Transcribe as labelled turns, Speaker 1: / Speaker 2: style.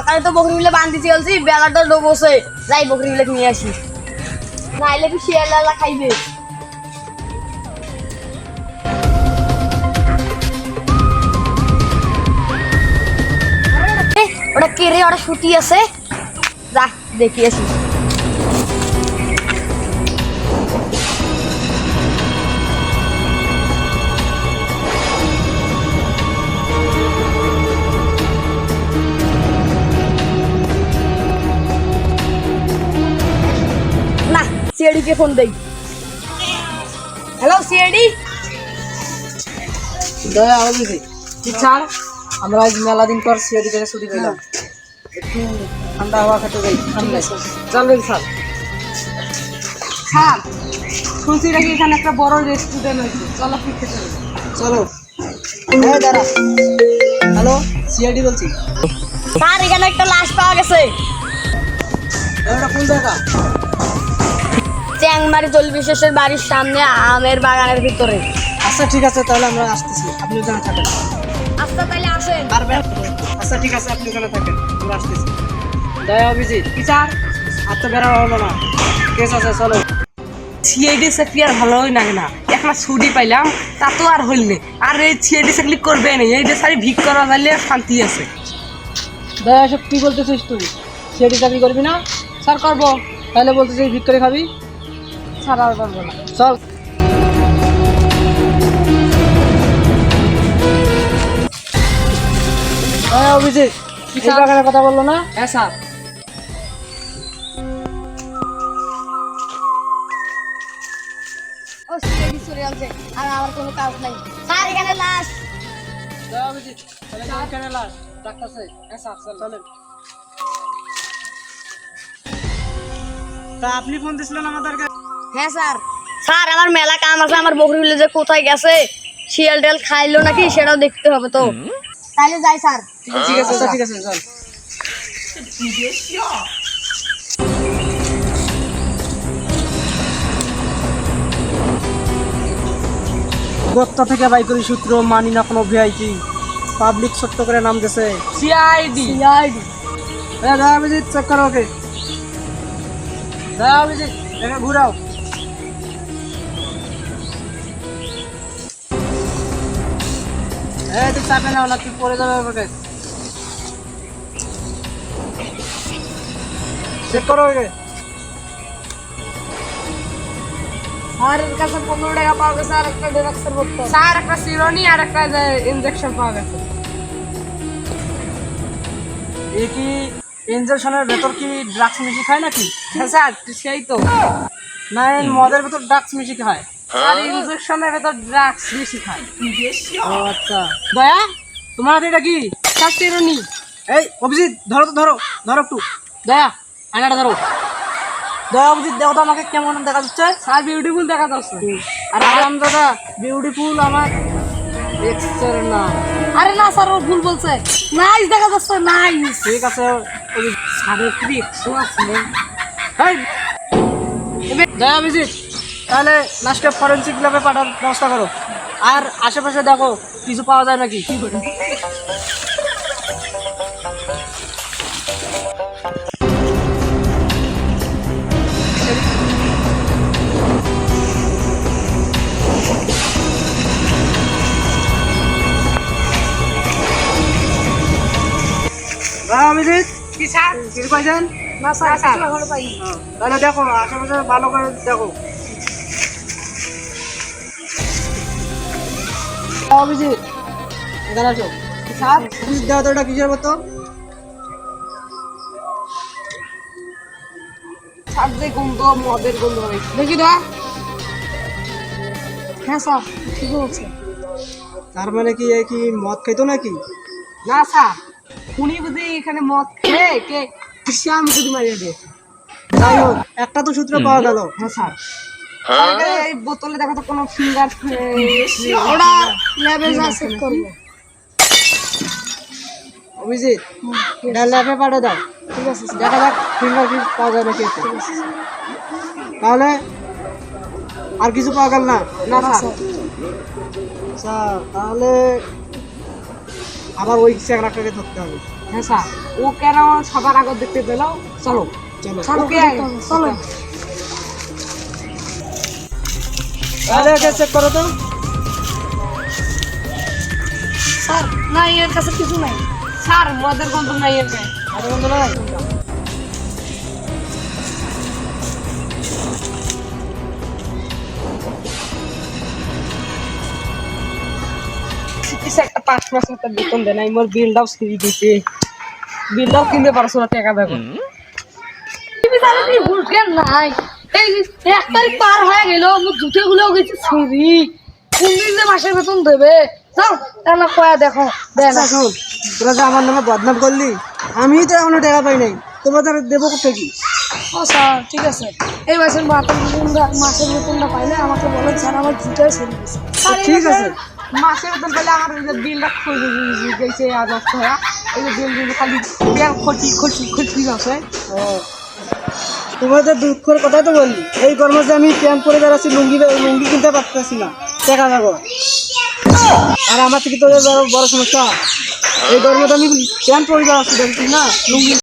Speaker 1: সকালে তো বকরিগুলো বান্ধি চলছি, বেলাটা ডোবছে, যাই বকরিগুলো নিয়ে আসি, নাইলে কি শিয়ালা খাইবে। ওটা কে রে? ওটা ছুটি আছে, যা দেখি আসি। না, সিআইডি কে ফোন দেই। Hello CID.
Speaker 2: দয়া বলছি কি ছাড়, আমরা আজ মেলা দিন পর সিআইডি থেকে ছুটি পেলাম, একটু ঠান্ডা হাওয়া খেতে যাই সামনে। চলেন স্যার। স্যার শুনছি নাকি এখানে একটা বড় রেস্টুরেন্ট হয়েছে, চলো কি খেতে যাই। চলো। হ্যাঁ দাঁড়া। হ্যালো সিআইডি বলছি।
Speaker 1: স্যার এখানে একটা লাশ পাওয়া গেছে।
Speaker 2: এটা কোন জায়গা?
Speaker 1: চ্যাংমারি জলবিশেষের বাড়ির সামনে আমের বাগানের ভিতরে।
Speaker 2: আচ্ছা ঠিক আছে, তাহলে আমরা আসতেছি, আপনি ওখানে থাকেন।
Speaker 1: আচ্ছা তাহলে আসেন।
Speaker 2: পারবেন? আচ্ছা ঠিক আছে, আপনি ওখানে থাকেন, আমরা আসতেছি। দয়া অভিজিৎ কি চার আর তো বেড়া হলো না, কেস আছে, চলো।
Speaker 3: সিআইডি চাকরি আর ভালোই লাগে না, একটা ছুটি পাইলাম তা তো আর হইলে আর এই সিআইডি চাকরি করবে না, এই সারি ভিক করা যাইলে শান্তি আছে।
Speaker 2: দয়া সব কি বলতেছিস তুই? সিআইডি চাকরি করবি না? স্যার করবো। তাহলে বলতেছিস ভিক করে খাবি? স্যার আর করবো না, চল। হ্যাঁ অভিজিৎ এই বাগানে কথা বললো না?
Speaker 3: হ্যাঁ স্যার।
Speaker 1: ও সিআইডি চলে আসছে, আর আমার কোনো কাজ নাই। স্যার এখানে লাশ।
Speaker 2: দয়া অভিজিৎ তাহলে এখানে লাশ ডাক্তারছে। হ্যাঁ স্যার চলেন। তা আপনি ফোন দিছিলেন আমাদেরকে?
Speaker 1: হ্যাঁ স্যার। স্যার আমার মেলা কাম আছে, আমার বকরিগুলো যে কোথায় গেছে, শিয়াল টেল খাইলো নাকি সেটাও দেখতে হবে তো। তাহলে যাই স্যার।
Speaker 2: ঠিক আছে ঠিক আছে চল। গত্তা থেকে বাই করি সূত্র, মানি না কোনো ভিআইপি, পাবলিক ছোট্ট করে নাম দিয়েছে
Speaker 3: সিআইডি।
Speaker 1: সিআইডি।
Speaker 2: হ্যাঁ দয়া অভিজিৎ চেক করো ওকে। দয়া অভিজিৎ এখানে ঘুরাও। হ্যাঁ তুই চাপে নাও না, তুই পড়ে যাবে ওকে। চেক করো ওকে।
Speaker 1: স্যার এর কাছে 15 টাকা পাওয়া গেছে আর একটা ডেরাক্সের বোতল।
Speaker 3: স্যার একটা সিরোনি আর একটা ইনজেকশন পাওয়া গেছে।
Speaker 2: এই কি ইনজেকশনের ভেতর কি ড্রাগস মিশি খায় নাকি?
Speaker 3: হ্যাঁ স্যার সেই তো।
Speaker 2: না এই মদের ভেতর ড্রাগস মিশি খায়?
Speaker 3: আর ইনজেকশনের ভেতর ড্রাগস বেশি খায়।
Speaker 2: ও আচ্ছা। দয়া তোমার হাতে এটা কি?
Speaker 3: স্যার সিরোনি।
Speaker 2: এই অভিজিৎ ধরো তো, ধরো ধরো একটু। দয়া আয়নাটা ধরো। দয়া অভিজিৎ দেখো তো আমাকে কেমন দেখা যাচ্ছে?
Speaker 3: স্যার বিউটিফুল দেখা যাচ্ছে।
Speaker 2: আর আরাম দাদা বিউটিফুল আমার এক্সের নাম।
Speaker 1: আরে না স্যার ও ভুল বলছে, নাইস দেখা যাচ্ছে, নাইস।
Speaker 2: ঠিক আছে
Speaker 3: স্যারের কি একশো আছে।
Speaker 2: দয়া অভিজিৎ তাহলে লাস্টে ফরেন্সিক ল্যাবে পাঠার ব্যবস্থা করো, আর আশেপাশে দেখো কিছু পাওয়া যায় নাকি। অভিজিৎ
Speaker 3: কি স্যার?
Speaker 2: কিছু পাইছেন?
Speaker 1: না স্যার কিছু এখনো পাইনি।
Speaker 2: তাহলে দেখো আশেপাশে ভালো করে দেখো। অভিজিৎ এখানে আসো।
Speaker 1: স্যার
Speaker 2: অভিজিৎ দেখো তো এটা কিসের বোতল?
Speaker 3: স্যার যে গন্ধ, মদের গন্ধ হয়।
Speaker 1: দেখি দা। হ্যাঁ স্যার ঠিক বলছে।
Speaker 2: তার মানে কি এই কি মদ খাইতো নাকি?
Speaker 3: না স্যার, উনি বুঝি এখানে মদ খেয়ে কে শ্যাম যদি মারিয়ে দিয়ে।
Speaker 2: যাই হোক একটা তো সূত্র পাওয়া গেল।
Speaker 3: হ্যাঁ স্যার। এই বোতলে দেখা তো কোনো ফিঙ্গার
Speaker 1: ওটা ল্যাবে যা চেক করবো।
Speaker 2: অভিজিৎ এটা ল্যাবে পাঠিয়ে দাও।
Speaker 1: ঠিক আছে স্যার।
Speaker 2: দেখা যাক ফিঙ্গারপ্রিন্ট পাওয়া যায় নাকি এতে। তাহলে আর কিছু পাওয়া গেল না?
Speaker 3: না স্যার।
Speaker 2: আচ্ছা তাহলে আবার ওই চ্যাংড়াটাকে ধরতে হবে।
Speaker 3: হ্যাঁ স্যার ও কেন সবার আগত দেখতে পেল চলো
Speaker 2: চলো
Speaker 3: ওকে
Speaker 1: চলো
Speaker 2: আরে ওকে চেক করো তো।
Speaker 1: স্যার না এর কাছে কিছু নাই।
Speaker 3: স্যার মদের গন্ধ নাই এর গায়ে।
Speaker 2: আরে বন্ধু নাই
Speaker 3: কিছু একটা 5 মাস একটা বেতন দেয় নাই মোর বিলটাও ছিঁড়ে দিছে বিলটাও কিনতে পারছো না টাকা দেখো
Speaker 1: তুমি জানো কি বুঝবেন নাই এই 1 তারিখ পার হয়ে গেল আমার জুতে গুলো গেছে ছিঁড়ি কোন দিন যে মাসের বেতন দেবে যাও তাহলে কয়া দেখো দেন
Speaker 2: আচ্ছা শোন, তোরা যে আমার নামে বদনাম করলি, আমি তো এখনো টাকা পাই নাই, তোমাদের দেবো কোথা কি?
Speaker 1: ও স্যার ঠিক আছে এই মাসের মাসের বেতনটা পাইলে আমাকে বলেন স্যার আমার জুটাই ছিঁড়ে গেছে।
Speaker 2: ঠিক আছে
Speaker 3: মাসের বেতন পেলে আমার ওই যে বিলটা খুঁজে গেছে আজ আসতে হয় এই যে বিল খালি খরচি খরচি খরচি আছে
Speaker 2: ও, তোমাদের দুঃখের কথাই তো বললি, এই গরমে যে আমি প্যান্ট পরে বেড়াচ্ছি, লুঙ্গি কিনতে পারতেছি না, টাকা যাবো। আর আমার থেকে তোদের বড় সমস্যা, এই গরমে তো আমি প্যান্ট পরে বেড়াচ্ছি, দেখছিস না, লুঙ্গি